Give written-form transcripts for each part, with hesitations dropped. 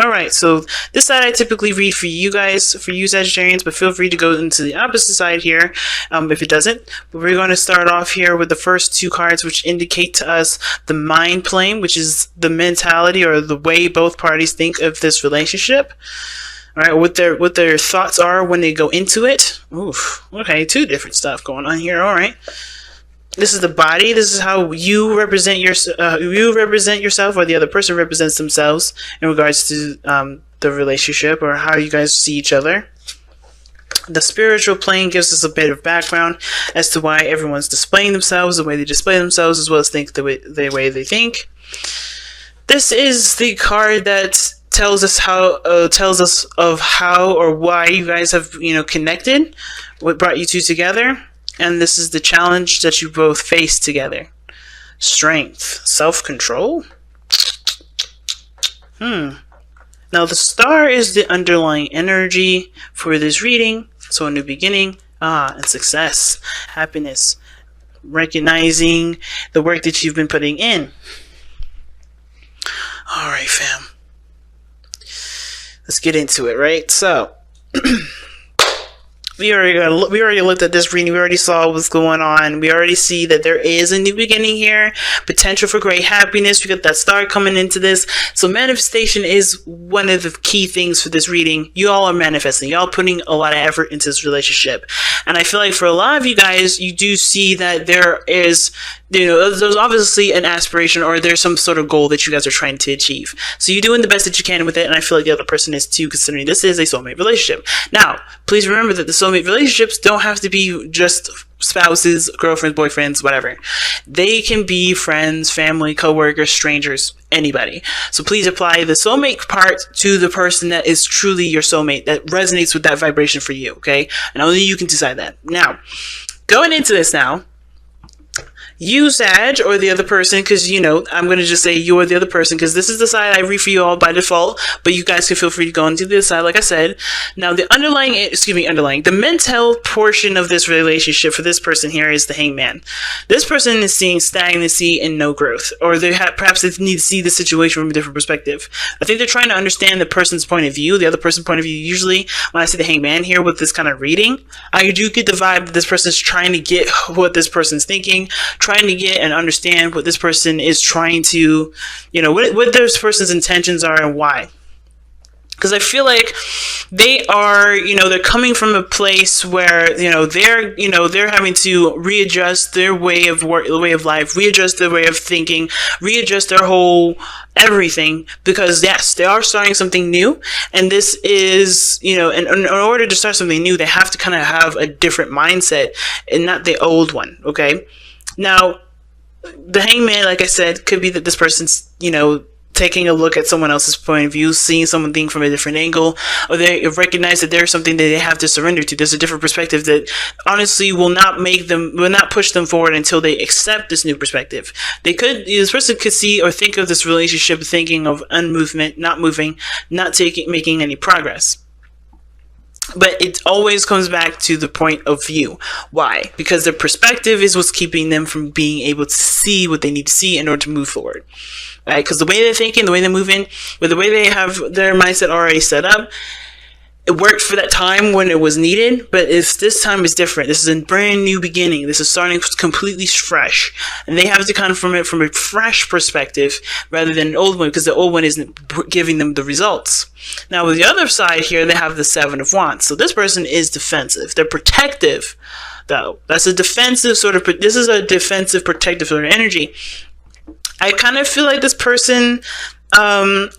All right, so this side I typically read for you guys, for you Sagittarians, but feel free to go into the opposite side here if it doesn't. But we're going to start off here with the first two cards, which indicate to us the mind plane, which is the mentality or the way both parties think of this relationship. All right, what their thoughts are when they go into it. Oof, okay, two different stuff going on here. All right. This is the body. This is how you represent yourself, or the other person represents themselves in regards to the relationship, or how you guys see each other. The spiritual plane gives us a bit of background as to why everyone's displaying themselves the way they display themselves, as well as think the way they think. This is the card that tells us of how or why you guys have connected, what brought you two together. And this is the challenge that you both face together. Strength. Self-control? Now, the star is the underlying energy for this reading. So, a new beginning. And success. Happiness. Recognizing the work that you've been putting in. Alright, fam. Let's get into it, right? So... We already looked at this reading. We already saw what's going on. We already see that there is a new beginning here. Potential for great happiness. We got that star coming into this. So manifestation is one of the key things for this reading. You all are manifesting. You all putting a lot of effort into this relationship. And I feel like for a lot of you guys, you do see that there is, there's obviously an aspiration, or there's some sort of goal that you guys are trying to achieve. So you're doing the best that you can with it. And I feel like the other person is too, considering this is a soulmate relationship. Now, please remember that the soulmate relationships don't have to be just spouses, girlfriends, boyfriends, whatever. They can be friends, family, co-workers, strangers, anybody. So please apply the soulmate part to the person that is truly your soulmate, that resonates with that vibration for you, okay? And only you can decide that. Now, going into this now, you, Sag, or the other person, because, I'm going to just say you or the other person, because this is the side I read for you all by default, but you guys can feel free to go into the side, like I said. Now, the the mental portion of this relationship for this person here is the hangman. This person is seeing stagnancy and no growth, or perhaps they need to see the situation from a different perspective. I think they're trying to understand the person's point of view, the other person's point of view. Usually, when I see the hangman here with this kind of reading, I do get the vibe that this person's trying to get what this person's thinking, trying to get and understand what this person is trying to, what this person's intentions are and why. Because I feel like they are, they're coming from a place where, they're having to readjust their way of life, readjust their way of thinking, readjust their whole everything. Because yes, they are starting something new, and this is, in order to start something new, they have to kind of have a different mindset and not the old one. Okay. Now, the hangman, like I said, could be that this person's, taking a look at someone else's point of view, seeing something from a different angle, or they recognize that there's something that they have to surrender to. There's a different perspective that honestly will not push them forward until they accept this new perspective. This person could see or think of this relationship thinking of unmovement, not moving, not making any progress. But it always comes back to the point of view. Why? Because their perspective is what's keeping them from being able to see what they need to see in order to move forward. Right? Because the way they're thinking, the way they're moving, with the way they have their mindset already set up, it worked for that time when it was needed, but this time is different. This is a brand new beginning. This is starting completely fresh. And they have to come from it from a fresh perspective rather than an old one, because the old one isn't giving them the results. Now, with the other side here, they have the Seven of Wands. So this person is defensive. They're protective, though. This is a defensive, protective sort of energy. I kind of feel like this person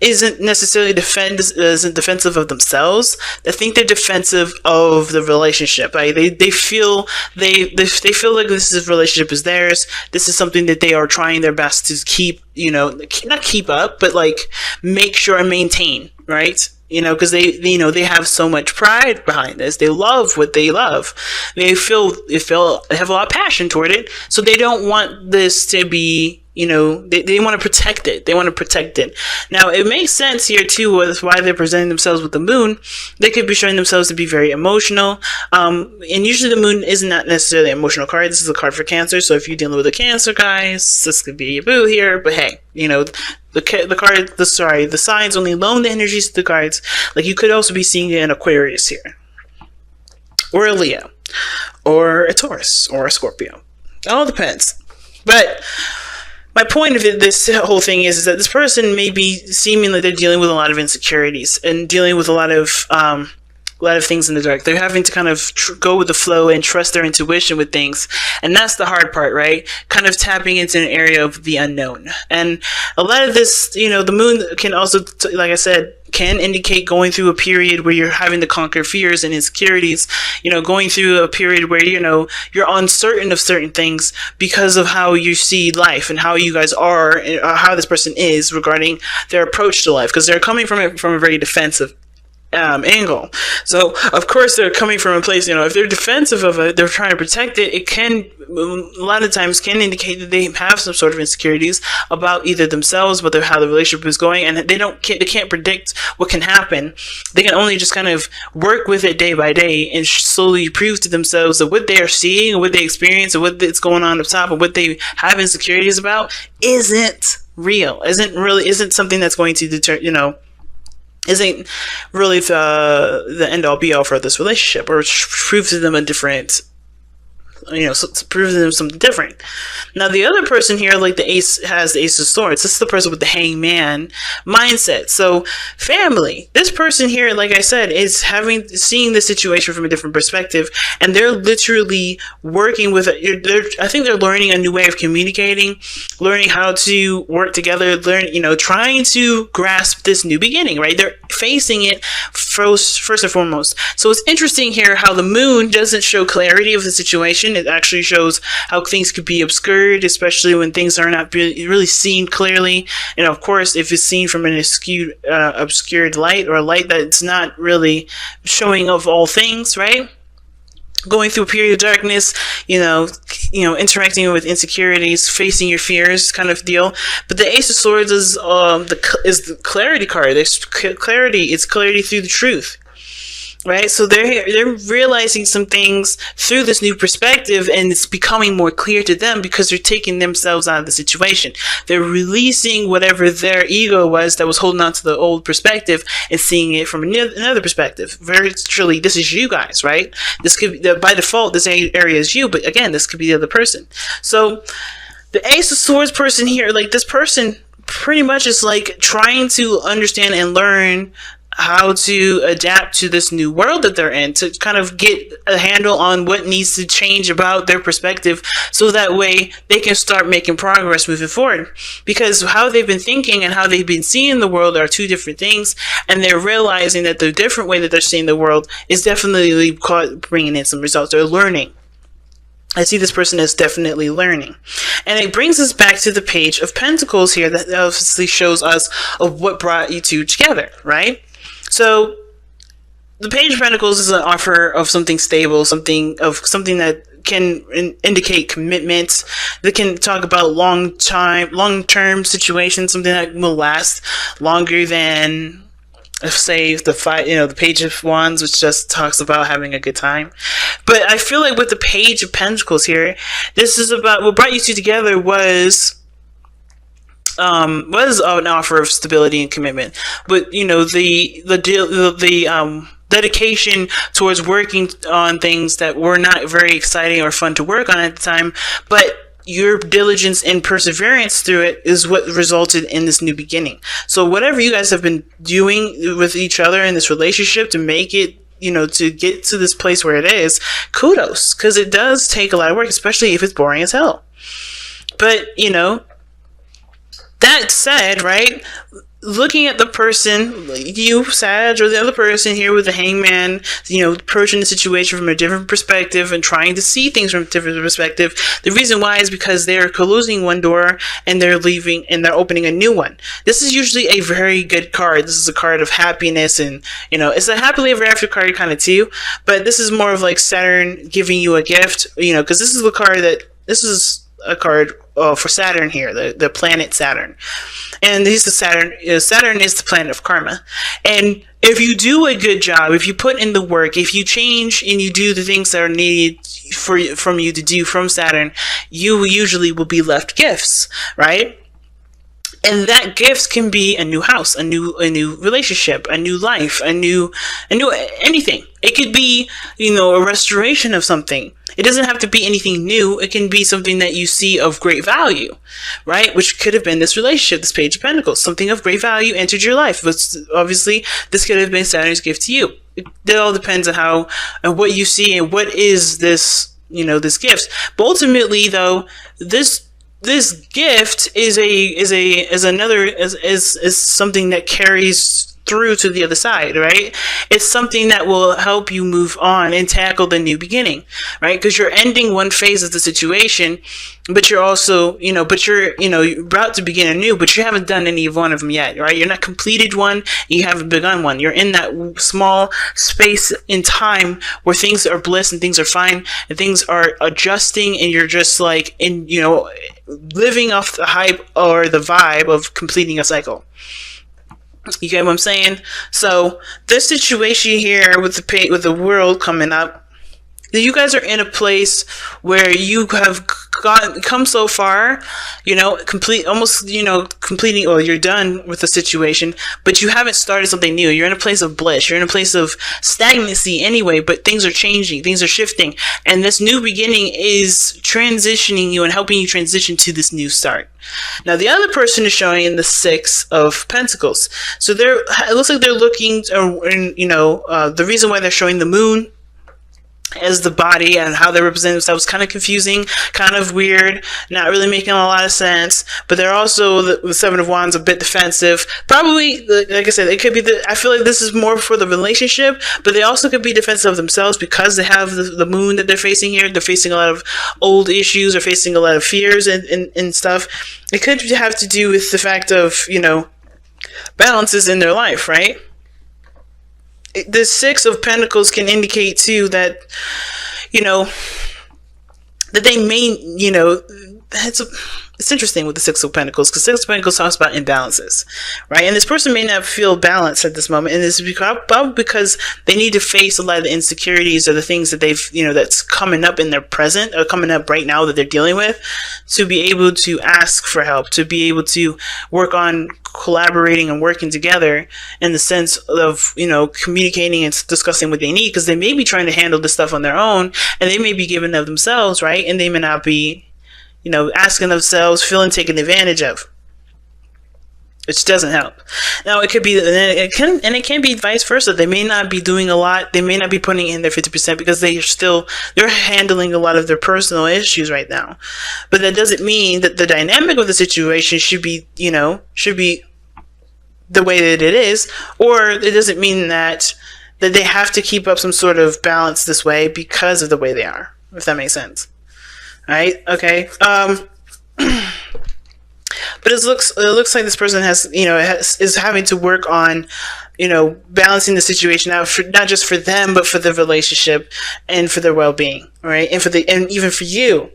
isn't necessarily defensive of themselves. I think they're defensive of the relationship. Like they feel like this relationship is theirs. This is something that they are trying their best to keep, not keep up, but like make sure and maintain, right? Because they have so much pride behind this. They love what they love. They have a lot of passion toward it. So they don't want this to be, they want to protect it. They want to protect it. Now, it makes sense here too with why they're presenting themselves with the moon. They could be showing themselves to be very emotional. And usually the moon is not necessarily an emotional card. This is a card for Cancer. So if you're dealing with a Cancer, guys, this could be your boo here. But hey, the signs only loan the energies to the cards. Like, you could also be seeing it in Aquarius here, or a Leo, or a Taurus, or a Scorpio. It all depends. But my point of this whole thing is that this person may be seeming like they're dealing with a lot of insecurities and dealing with a lot of things in the dark. They're having to kind of go with the flow and trust their intuition with things. And that's the hard part, right? Kind of tapping into an area of the unknown. And a lot of this, the moon can also, like I said, can indicate going through a period where you're having to conquer fears and insecurities, going through a period where, you're uncertain of certain things because of how you see life and how you guys are, or how this person is regarding their approach to life, because they're coming from a very defensive angle. So of course they're coming from a place, if they're defensive of it, they're trying to protect it, it can a lot of times can indicate that they have some sort of insecurities about either themselves, but how the relationship is going, and they can't predict what can happen. They can only just kind of work with it day by day and slowly prove to themselves that what they are seeing and what they experience and what's going on up top and what they have insecurities about isn't real, isn't something that's going to deter, isn't really the end all be all for this relationship, or proves to them a different, proves to them something different. Now, the other person here, like the Ace, has the Ace of Swords. This is the person with the Hangman mindset. So, family. This person here, like I said, is seeing the situation from a different perspective, and they're literally working with it. I think they're learning a new way of communicating, learning how to work together, trying to grasp this new beginning, right? They're facing it first and foremost. So it's interesting here how the moon doesn't show clarity of the situation. It actually shows how things could be obscured, especially when things are not really seen clearly. And of course, if it's seen from an obscured light, or a light that's not really showing of all things, right? Going through a period of darkness, interacting with insecurities, facing your fears, kind of deal. But the Ace of Swords is the clarity card. It's clarity through the truth, right? So they're realizing some things through this new perspective, and it's becoming more clear to them because they're taking themselves out of the situation. They're releasing whatever their ego was that was holding on to the old perspective and seeing it from another perspective. Virtually, this is you guys, right? This could be, by default, this area is you, but again, this could be the other person. So the Ace of Swords person here, like this person pretty much is like trying to understand and learn how to adapt to this new world that they're in, to kind of get a handle on what needs to change about their perspective, so that way they can start making progress moving forward. Because how they've been thinking and how they've been seeing the world are two different things, and they're realizing that the different way that they're seeing the world is definitely bringing in some results. They're learning. I see this person as definitely learning. And it brings us back to the Page of Pentacles here, that obviously shows us of what brought you two together, right? So the Page of Pentacles is an offer of something stable, something that can indicate commitment, that can talk about long-term situations, something that will last longer than, say, the Page of Wands, which just talks about having a good time. But I feel like with the Page of Pentacles here, this is about what brought you two together was an offer of stability and commitment, but the dedication towards working on things that were not very exciting or fun to work on at the time, but your diligence and perseverance through it is what resulted in this new beginning. So whatever you guys have been doing with each other in this relationship to make it, to get to this place where it is, kudos, because it does take a lot of work, especially if it's boring as hell. But that said, right, looking at the person, you, Sag, or the other person here with the Hangman, approaching the situation from a different perspective and trying to see things from a different perspective. The reason why is because they're closing one door and they're leaving and they're opening a new one. This is usually a very good card. This is a card of happiness, and it's a happily ever after card kind of too, but this is more of like Saturn giving you a gift, because this is the card that, this is a card for Saturn here, the planet Saturn. And this is Saturn. Saturn is the planet of karma. And if you do a good job, if you put in the work, if you change and you do the things that are needed from you to do from Saturn, you usually will be left gifts, right? And that gift can be a new house, a new relationship, a new life, a new anything. It could be, a restoration of something. It doesn't have to be anything new. It can be something that you see of great value, right? Which could have been this relationship, this Page of Pentacles. Something of great value entered your life. But obviously, this could have been Saturn's gift to you. It all depends on what you see and what is this, this gift. But ultimately, though, this gift is something that carries through to the other side, right? It's something that will help you move on and tackle the new beginning, right? Because you're ending one phase of the situation, but you're also, you're about to begin anew, but you haven't done any of one of them yet, right? You're not completed one, you haven't begun one. You're in that small space in time where things are bliss and things are fine and things are adjusting, and you're just like living off the hype or the vibe of completing a cycle. You get what I'm saying? So this situation here with the world coming up, you guys are in a place where you have come so far, completing, or you're done with the situation, but you haven't started something new. You're in a place of bliss. You're in a place of stagnancy anyway, but things are changing, things are shifting, and this new beginning is transitioning you and helping you transition to this new start. Now, the other person is showing in the Six of Pentacles. So it looks like they're looking, the reason why they're showing the moon as the body and how they represent themselves, kind of confusing, kind of weird, not really making a lot of sense. But they're also, the Seven of Wands, a bit defensive. Probably, like I said, it could be I feel like this is more for the relationship, but they also could be defensive of themselves because they have the moon that they're facing here. They're facing a lot of old issues, or facing a lot of fears and stuff. It could have to do with the fact of, balances in their life, right? The Six of Pentacles can indicate too that, that they may, it's interesting with the Six of Pentacles, because Six of Pentacles talks about imbalances, right? And this person may not feel balanced at this moment, and this is probably because they need to face a lot of the insecurities or the things that they've, that's coming up in their present, or coming up right now that they're dealing with, to be able to ask for help, to be able to work on collaborating and working together in the sense of, communicating and discussing what they need, because they may be trying to handle this stuff on their own, and they may be giving of themselves, right? And they may not be, asking themselves, feeling taken advantage of, which doesn't help. Now, it could be, it can be vice versa. They may not be doing a lot. They may not be putting in their 50% because they're handling a lot of their personal issues right now. But that doesn't mean that the dynamic of the situation should be the way that it is, or it doesn't mean that they have to keep up some sort of balance this way because of the way they are, if that makes sense. Right? Okay. But it looks like this person has, is having to work on, balancing the situation out, not just for them, but for the relationship and for their well-being, right? And even for you.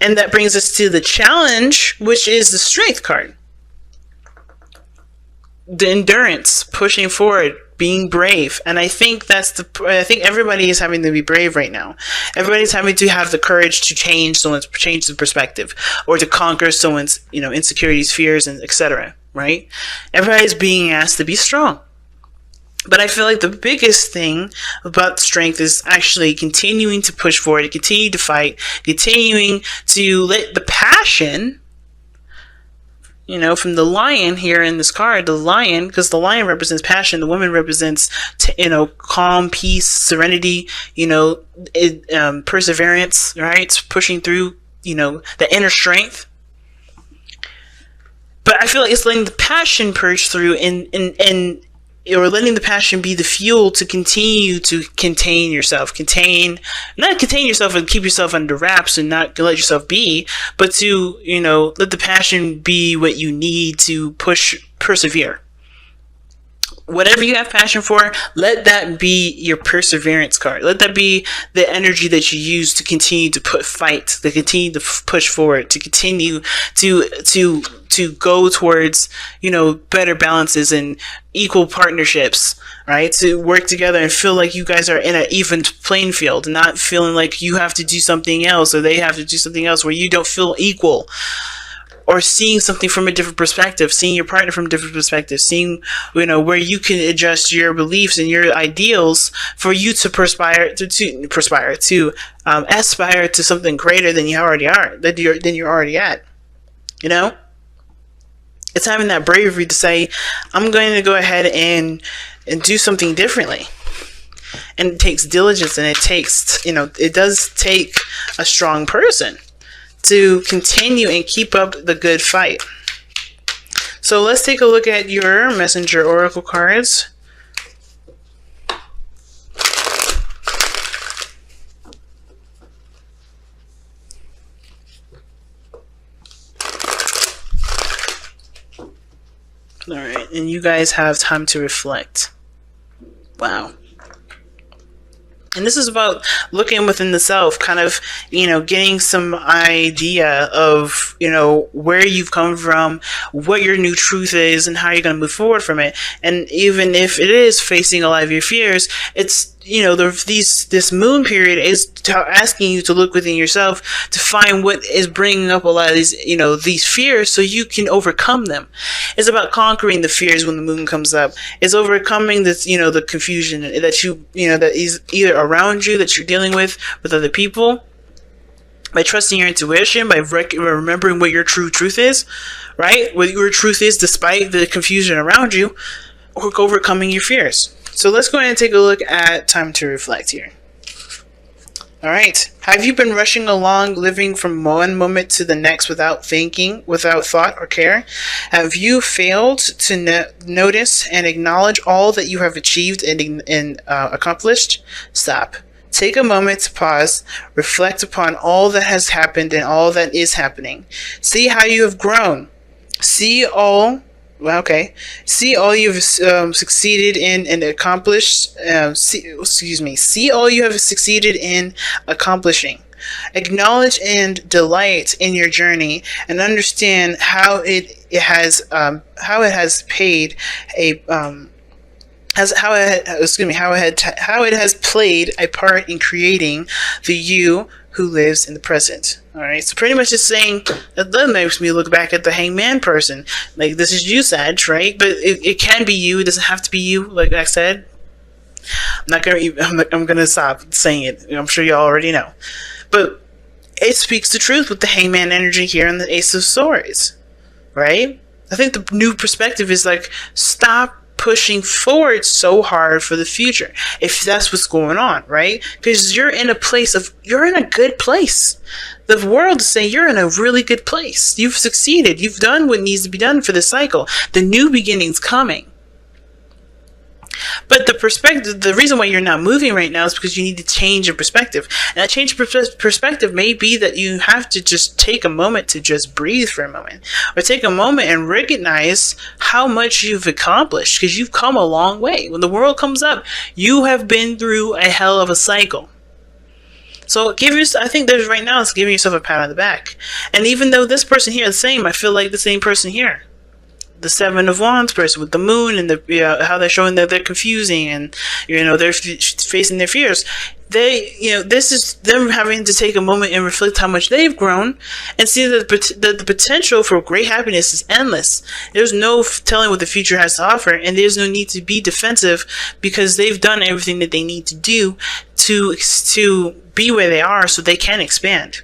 And that brings us to the challenge, which is the Strength card. The endurance, pushing forward, being brave. And I think I think everybody is having to be brave right now. Everybody's having to have the courage to change the perspective, or to conquer someone's, insecurities, fears, and etc. Right? Everybody's being asked to be strong. But I feel like the biggest thing about strength is actually continuing to push forward, continue to fight, continuing to let the passion, from the lion here in this card, the lion, because the lion represents passion, the woman represents, calm, peace, serenity, perseverance, right? Pushing through, the inner strength. But I feel like it's letting the passion purge through or letting the passion be the fuel to continue to contain yourself. Not contain yourself and keep yourself under wraps and not let yourself be, but to, let the passion be what you need to persevere. whatever you have passion for, let that be your perseverance card. Let that be the energy that you use to continue to to continue to push forward, to continue to go towards, better balances and equal partnerships, right? To work together and feel like you guys are in an even playing field, not feeling like you have to do something else or they have to do something else where you don't feel equal. Or seeing something from a different perspective, seeing your partner from a different perspective, seeing, where you can adjust your beliefs and your ideals for you to aspire to something greater than you already are, than you're already at. It's having that bravery to say, I'm going to go ahead and do something differently. And it takes diligence, and it does take a strong person to continue and keep up the good fight. So let's take a look at your Messenger Oracle cards. Alright, and you guys have time to reflect. Wow. And this is about looking within the self, kind of, getting some idea of, where you've come from, what your new truth is, and how you're going to move forward from it. And even if it is facing a lot of your fears, it's, this moon period is asking you to look within yourself to find what is bringing up a lot of these fears so you can overcome them. It's about conquering the fears when the moon comes up. It's overcoming this, the confusion that that is either around you, that you're dealing with other people, by trusting your intuition, by remembering what your true truth is, right? What your truth is despite the confusion around you, or overcoming your fears. So let's go ahead and take a look at time to reflect here. All right. Have you been rushing along, living from one moment to the next without thinking, without thought or care? Have you failed to notice and acknowledge all that you have achieved and accomplished? Stop. Take a moment to pause, reflect upon all that has happened and all that is happening. See how you have grown. See all you've succeeded in and accomplished. See all you have succeeded in accomplishing. Acknowledge and delight in your journey, and understand how it has played a part in creating the you who lives in the present. All right, so pretty much just saying that makes me look back at the hangman person. Like, this is you, Sag, right? But it can be you. It doesn't have to be you. Like I said, I'm gonna stop saying it. I'm sure you all already know, but it speaks the truth with the hangman energy here and the Ace of Swords, right? I think the new perspective is like, stop pushing forward so hard for the future, if that's what's going on, right? Because you're in a good place. The world is saying you're in a really good place. You've succeeded. You've done what needs to be done for the cycle. The new beginning's coming. But the reason why you're not moving right now is because you need to change your perspective. And that change of perspective may be that you have to just take a moment to just breathe for a moment. Or take a moment and recognize how much you've accomplished, because you've come a long way. When the world comes up, you have been through a hell of a cycle. So I think there's right now, it's giving yourself a pat on the back. And even though this person here is the same, I feel like the same person here. The Seven of Wands person with the moon and how they're showing that they're confusing and they're facing their fears. This is them having to take a moment and reflect how much they've grown and see that the potential for great happiness is endless. There's no telling what the future has to offer, and there's no need to be defensive because they've done everything that they need to do to be where they are so they can expand.